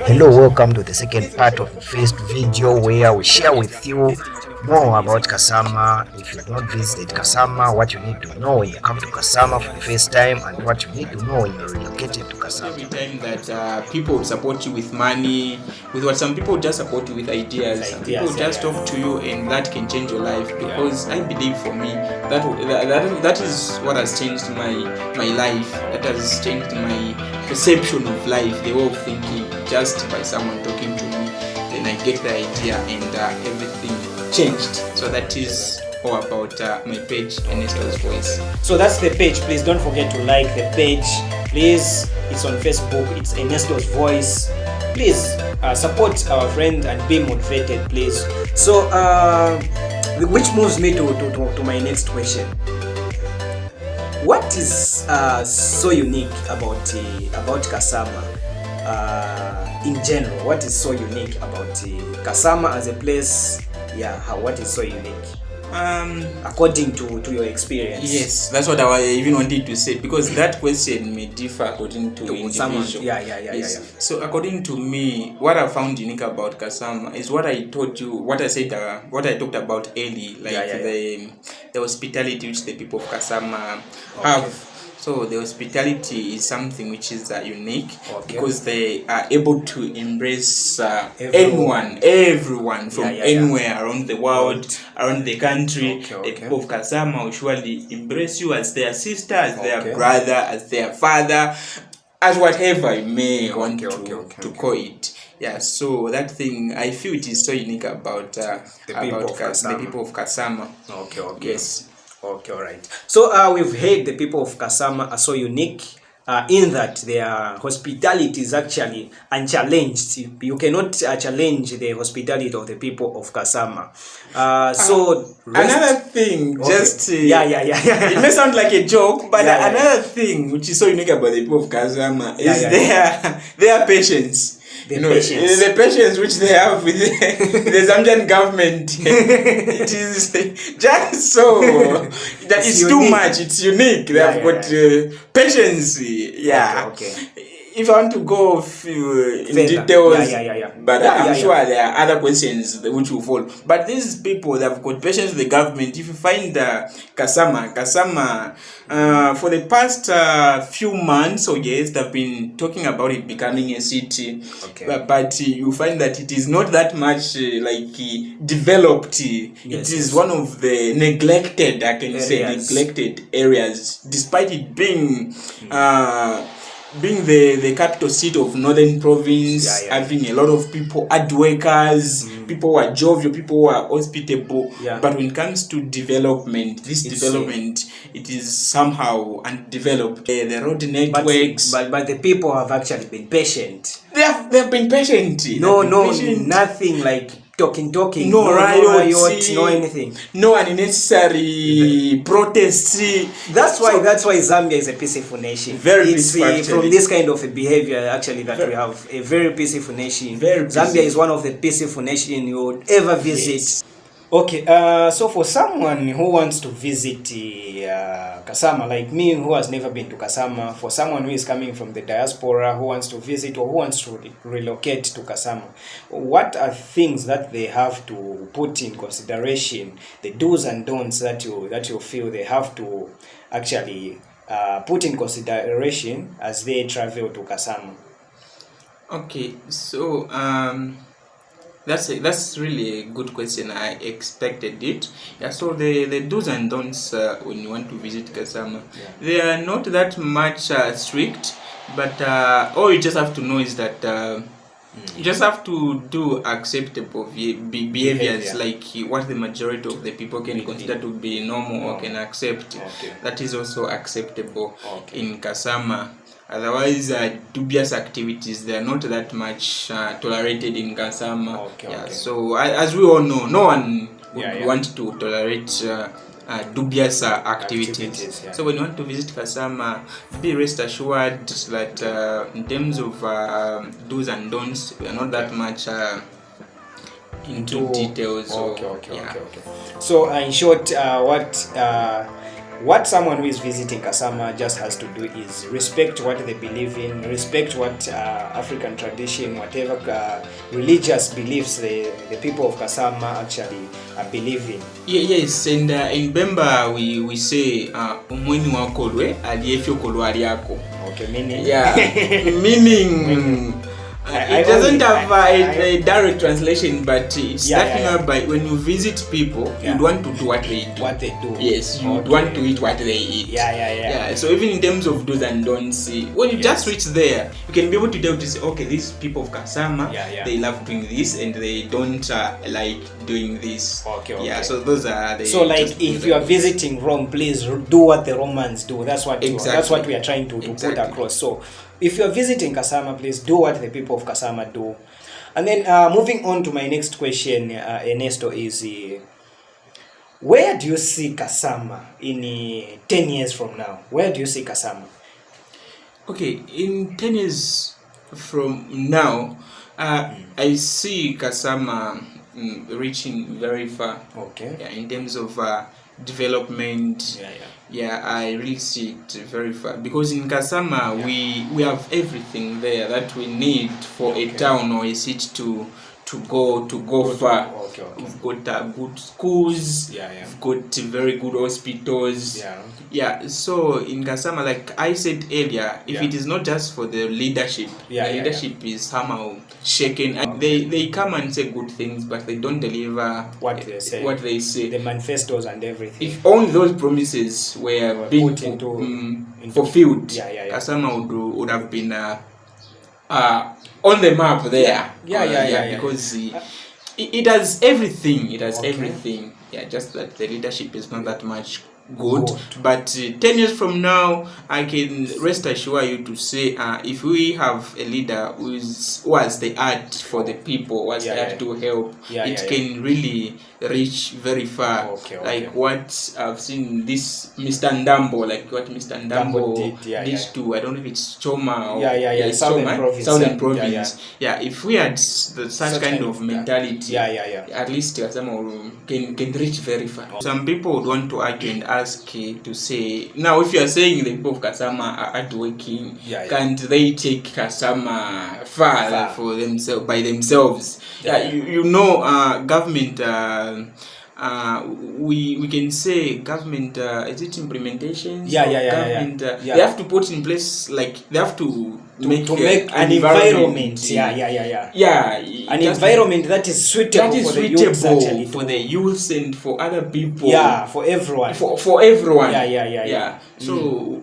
Hello, welcome to the second part of the first video where we share with you more about Kasama. If you've not visited Kasama, what you need to know when you come to Kasama for the first time and what you need to know when you're relocated to Kasama. Every time that people support you with money, with what some people just support you with ideas. Some people just talk to you and that can change your life, because I believe for me that is what has changed my life. That has changed my perception of life, the way of thinking, just by someone talking to me. Then I get the idea and everything changed. So that is all about my page, Ernesto's Voice. So that's the page. Please don't forget to like the page. Please, it's on Facebook. It's Ernesto's Voice. Please support our friend and be motivated, please. So, which moves me to my next question. What is so unique about Kasama in general? What is so unique about Kasama as a place? Yeah, what is so unique? According to your experience. Yes, that's what I even wanted to say, because that question may differ according to individual. Yes. So according to me, what I found unique about Kasama is what I told you, what I said, what I talked about early, like the hospitality which the people of Kasama have. So the hospitality is something which is unique, because they are able to embrace everyone from anywhere around the world, around the country. The people of Kasama will surely embrace you as their sister, as their brother, as their father, as whatever you may want to call it. Yeah, so that thing I feel it is so unique about the people of Kasama. Yes. Okay, all right. So we've heard the people of Kasama are so unique in that their hospitality is actually unchallenged. You cannot challenge the hospitality of the people of Kasama. Another thing, it may sound like a joke, but another thing which is so unique about the people of Kasama is their patience. The patience which they have with the Zambian government, it is just so that it's too much. It's unique. They have got patience. If I want to go in details, but I'm sure there are other questions which will follow. But these people, they have got patience with the government. If you find Kasama, for the past few months or years, they've been talking about it becoming a city. But you find that it is not that much developed. It is one of the neglected, neglected areas, despite it being the capital city of Northrthen Province, having a lot of people, hard workers, people who are jovial, people who are hospitable. But when it comes to development, it is somehow undeveloped. The road networks. But the people have actually been patient. They have been patient. Nothing like talking. No riots, no anything. No unnecessary protests. That's why Zambia is a peaceful nation. Very peaceful. From this kind of a behavior, actually, that we have a very peaceful nation. Zambia is one of the peaceful nations you would ever visit. Yes. Okay, so for someone who wants to visit Kasama, like me, who has never been to Kasama, for someone who is coming from the diaspora, who wants to visit or who wants to relocate to Kasama, what are things that they have to put in consideration, the do's and don'ts that you feel they have to actually put in consideration as they travel to Kasama? Okay, so that's really a good question. I expected it. So the do's and don'ts when you want to visit Kasama, they are not that much strict, but all you just have to know is that you just have to do acceptable behaviors, like what the majority of the people can consider to be normal or can accept. That is also acceptable in Kasama. Otherwise, dubious activities, they are not that much tolerated in Kasama. So, as we all know, no one would want to tolerate dubious activities. So, when you want to visit Kasama, be rest assured that in terms of do's and don'ts, we are not that much into details. So, in short, what what someone who is visiting Kasama just has to do is respect what they believe in, respect what African tradition, whatever religious beliefs the people of Kasama actually believe in. Yes, and in Bemba we say umweni wakolwe aliyefyo kolwa aliyako. Okay, meaning? Yeah, meaning... it doesn't have a direct translation, but it's starting out by when you visit people, you'd want to do what they do. What they do. Yes, you'd want to eat what they eat. Yeah. So even in terms of do's and don'ts, when you just reach there, you can be able to tell to say, okay, these people of Kasama, they love doing this and they don't like doing this. Okay. Yeah, so those are the... So like if you are visiting Rome, please do what the Romans do. That's what that's what we are trying to put across. So if you are visiting Kasama, please do what the people of Kasama do. And then moving on to my next question, Ernesto, is where do you see Kasama in 10 years from now? Where do you see Kasama? Okay, in 10 years from now, I see Kasama reaching very far. Okay. Yeah, in terms of development. Yeah, I really see it very far because in Kasama we have everything there that we need for a town or a city to go far. Okay. We've got good schools. We've got very good hospitals. So in Kasama, like I said earlier, if it is not just for the leadership, leadership is somehow shaken. And they come and say good things, but they don't deliver what they say. The manifestos and everything. If only those promises were being fulfilled, Kasama would have been on the map there. Because it has everything. It has everything. Yeah, just that the leadership is not that much good. But 10 years from now, I can rest assure you to say if we have a leader who has the art for the people, who has the art to help, it can really reach very far. Like what I've seen this Mr. Ndambo, like what Mr. Ndambo did to, I don't know if it's Choma or Southern Province. If we had such kind of mentality, at least Kasama can reach very far. Some people would want to argue and ask to say, now if you are saying the people of Kasama are hardworking, can't they take Kasama far for themselves by themselves? Government. We can say government. Is it implementation? Government. They have to put in place, like they have to make an environment. An environment that is suitable for the youth, actually, for the youth and for other people. For everyone. For everyone. So,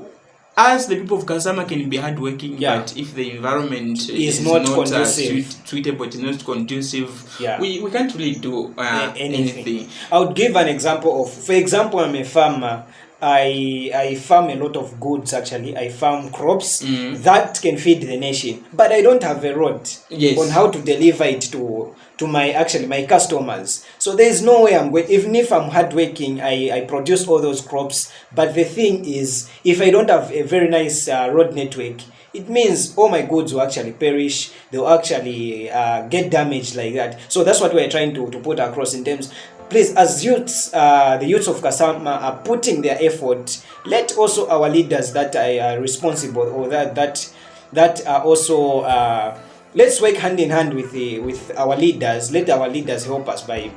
as the people of Kasama can be hardworking, but if the environment is not suitable, it's not conducive, we can't really do anything. I would give an example for example, I'm a farmer. I farm a lot of goods, actually. I farm crops that can feed the nation, but I don't have a road on how to deliver it to my customers. So there is no way I'm going. Even if I'm hardworking, I produce all those crops, but the thing is, if I don't have a very nice road network, it means all my goods will actually perish. They'll actually get damaged like that. So that's what we're trying to put across in terms. Please, as youths, the youths of Kasama are putting their effort. Let also our leaders that are responsible, or that are also let's work hand in hand with our leaders. Let our leaders help us by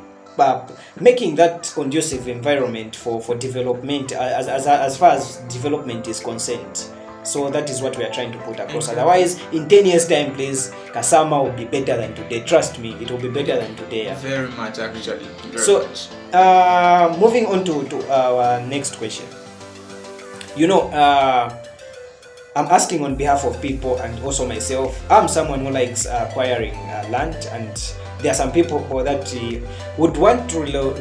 making that conducive environment for development as far as development is concerned. So that is what we are trying to put across. Otherwise, in 10 years' time, please, Kasama will be better than today. Trust me, it will be better than today. Very much, actually. Moving on to our next question. I'm asking on behalf of people and also myself. I'm someone who likes acquiring land, and there are some people that would want to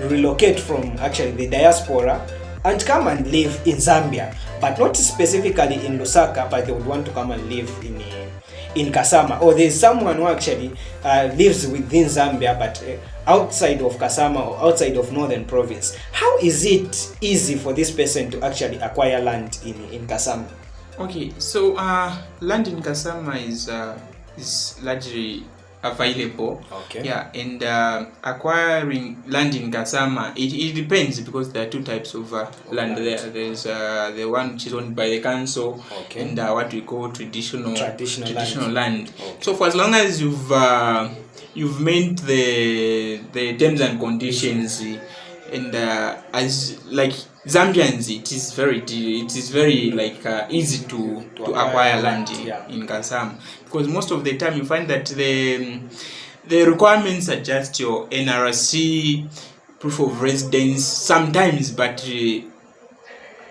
relocate from actually the diaspora and come and live in Zambia, but not specifically in Lusaka, but they would want to come and live in Kasama. Or there's someone who actually lives within Zambia, but outside of Kasama or outside of Northern Province. How is it easy for this person to actually acquire land in Kasama? Okay, so land in Kasama is largely available. Okay. Yeah, and acquiring land in Kasama, it depends, because there are two types of land there. There's the one which is owned by the council, okay, and what we call traditional land. Okay. So for as long as you've met the terms and conditions, and as like Zambians, it is very like easy to acquire land in Kasama, because most of the time you find that the requirements are just your NRC, proof of residence sometimes, but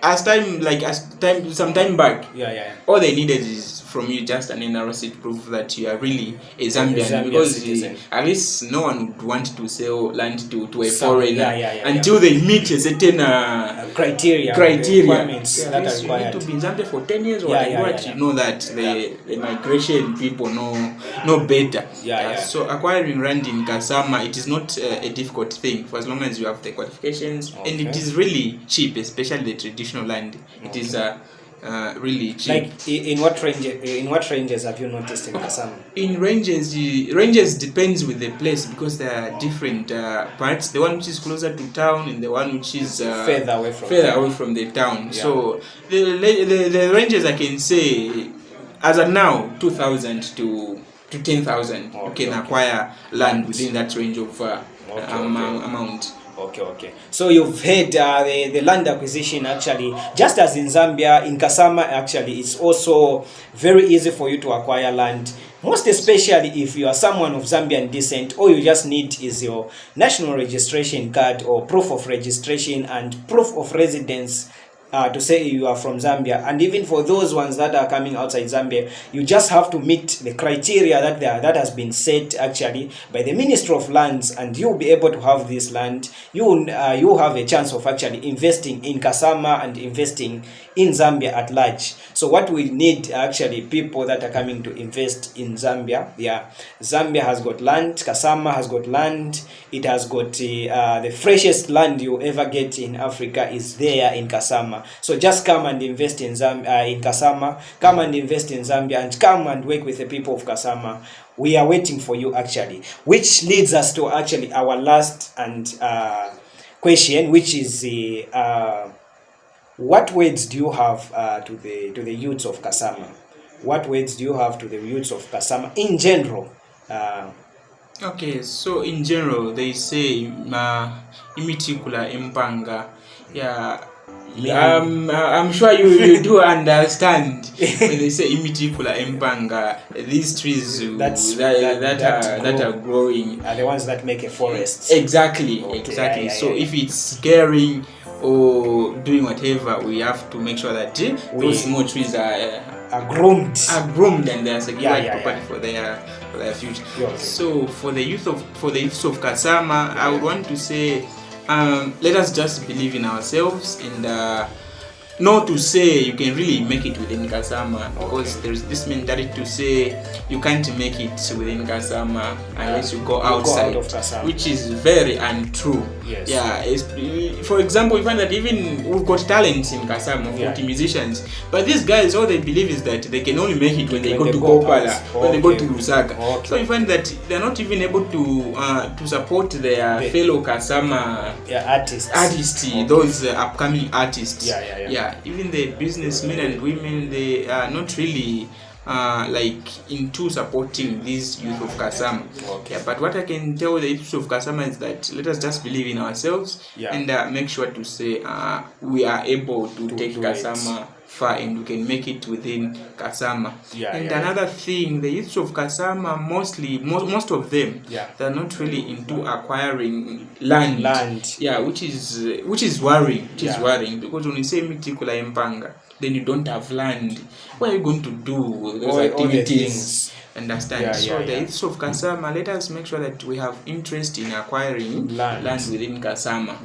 some time back, all they needed is from you just an NRC to prove that you are really a Zambian, because at least no one would want to sell land to a foreigner until they meet a certain criteria requirements that are required. You need to be in Zambia for 10 years or you know that the migration people know better. So acquiring land in Kasama, it is not a difficult thing, for as long as you have the qualifications, and it is really cheap, especially the traditional land. It is really cheap. Like in what ranges have you noticed in Kasama? In ranges depends with the place, because there are different parts. The one which is closer to town, and the one which is further away from the town. So the ranges, I can say, as of now, 2,000 to 10,000. You can acquire land within that range of amount. Okay. So you've heard the land acquisition, actually, just as in Zambia, in Kasama, actually, it's also very easy for you to acquire land. Most especially if you are someone of Zambian descent, all you just need is your national registration card or proof of registration and proof of residence to say you are from Zambia. And even for those ones that are coming outside Zambia, you just have to meet the criteria that has been set actually by the Ministry of Lands, and you'll be able to have this land. You have a chance of actually investing in Kasama and investing in Zambia at large. So what we need actually people that are coming to invest in Zambia. Zambia has got land, Kasama has got land, it has got the freshest land you ever get in Africa is there in Kasama. So just come and invest in Kasama, come and invest in Zambia, and come and work with the people of Kasama. We are waiting for you actually, which leads us to actually our last and question, which is what words do you have to the youths of Kasama? What words do you have to the youths of Kasama in general? Okay, so in general, they say imitikula impanga. I'm sure you do understand when they say imitikula impanga. These trees that are growing are the ones that make a forest. Exactly. So if it's scaring or doing whatever, we have to make sure that those small trees are groomed and they are secured property for their future. So for the youth of Kasama, I would want to say, let us just believe in ourselves, and not to say you can really make it within Kasama, because there's this mentality to say you can't make it within Kasama unless you go outside, which is very untrue. For example, you find that even we've got talents in Kasama, we've got musicians, but these guys, all they believe is that they can only make it when they go to Kopala, when they go to Lusaka. So you find that they're not even able to support their fellow Kasama artists, those upcoming artists. Even the businessmen and women, they are not really into supporting this youth of Kasama. But what I can tell the youth of Kasama is that let us just believe in ourselves and make sure to say we are able to take Kasama far, and we can make it within Kasama. Another thing, the youth of Kasama, most of them, they're not really into acquiring land. Which is worrying. Worrying, because when you say mitikula impanga, then you don't have land. What are you going to do with those activities? Understand? The youth of Kasama, let us make sure that we have interest in acquiring land within Kasama.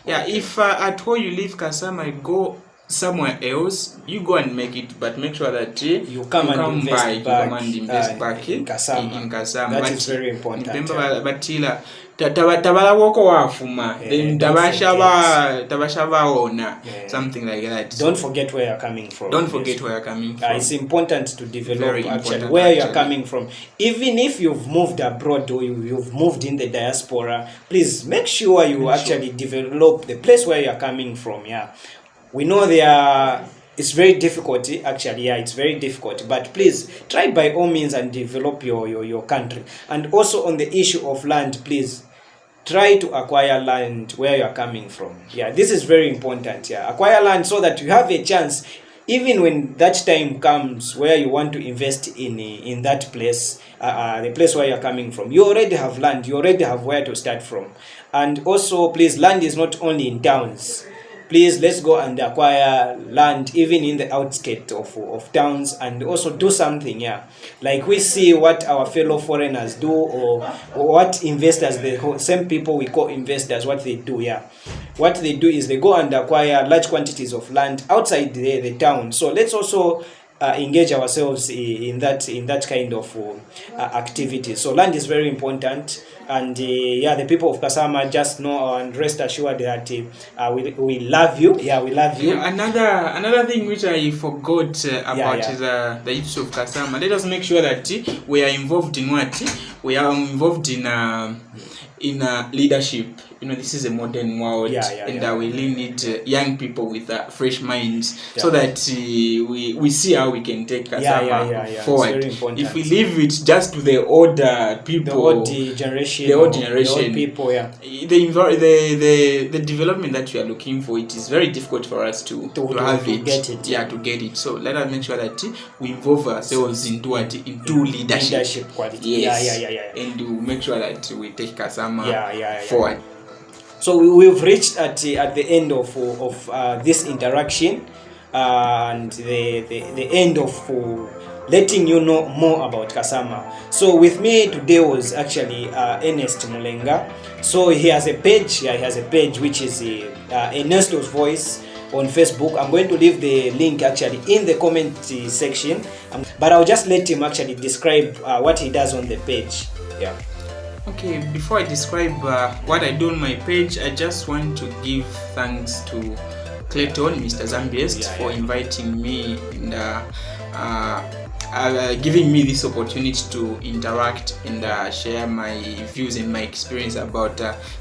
If at all you leave Kasama, you go somewhere else, you go and make it, but make sure that you come and invest back in Kasama. That is very important. Batila tabalawoko wafuma, then tabashabaona, something like that. Don't forget where you're coming from. Don't forget where you're coming from. It's important to develop where you're coming from. Even if you've moved abroad or you've moved in the diaspora, please make sure you develop the place where you're coming from. Yeah, we know it's very difficult, it's very difficult, but please try by all means and develop your country. And also on the issue of land, please try to acquire land where you're coming from. Yeah, this is very important. Yeah, acquire land so that you have a chance, even when that time comes where you want to invest in that place, the place where you're coming from. You already have land, you already have where to start from. And also, please, land is not only in towns. Please, let's go and acquire land even in the outskirts of towns, and also do something, like we see what our fellow foreigners do, or what investors, the same people we call investors, what they do. What they do is they go and acquire large quantities of land outside the town. So let's also engage ourselves in that kind of activity. So land is very important, and the people of Kasama just know and rest assured that we love you. We love you. Another thing which I forgot about is the youth of Kasama. Let us make sure that we are involved in what we are involved in leadership. This is a modern world, and we really need young people with fresh minds, so that we see how we can take Kasama forward. If we leave it just to the older people, the old generation, the old people, the development that we are looking for, it is very difficult for us to have it, to get it. So let us make sure that we involve ourselves into leadership quality. And to make sure that we take Kasama forward. So we've reached at the end of this interaction, and the end of letting you know more about Kasama. So with me today was actually Ernest Mulenga. So he has a page, which is Ernesto's Voice on Facebook. I'm going to leave the link actually in the comment section, but I'll just let him actually describe what he does on the page. Okay, before I describe what I do on my page, I just want to give thanks to Clayton, Mr. Zambiaest, for inviting me and giving me this opportunity to interact and share my views and my experience about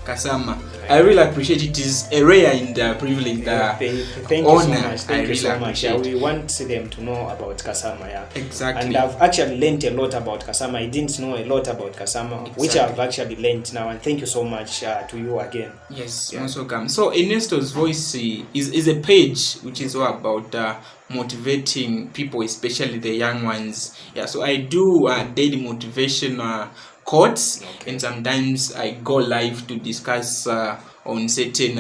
Kasama. I really appreciate it. It is a rare and privilege Thank you so much. Thank you so much. We want them to know about Kasama. Exactly. And I've actually learned a lot about Kasama. I didn't know a lot about Kasama, which I've actually learned now. And thank you so much to you again. Yes, most welcome. So Ernesto's Voice is a page which is all about motivating people, especially the young ones. So I do daily motivation quotes, and sometimes I go live to discuss on certain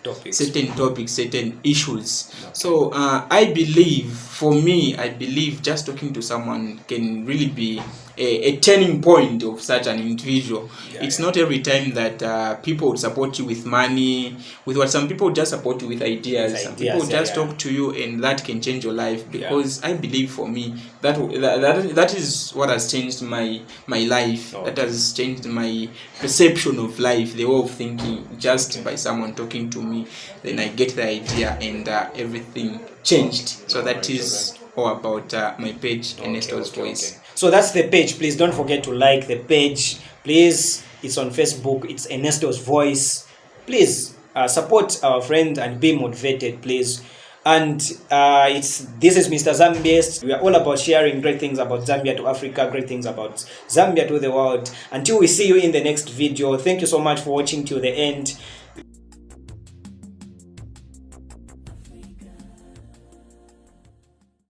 topics, certain issues. So I believe just talking to someone can really be a turning point of such an individual. It's not every time that people would support you with money, with what some people just support you with ideas. Some people just talk to you, and that can change your life. Because I believe, for me, that is what has changed my life. That has changed my perception of life, the way of thinking. Just by someone talking to me, then I get the idea, and everything changed. So that is all about my page, Ernesto's Voice. So that's the page. Please don't forget to like the page. Please, it's on Facebook. It's Ernesto's Voice. Please support our friend and be motivated, please. And this is Mr. Zambiaest. We are all about sharing great things about Zambia to Africa, great things about Zambia to the world. Until we see you in the next video, thank you so much for watching till the end.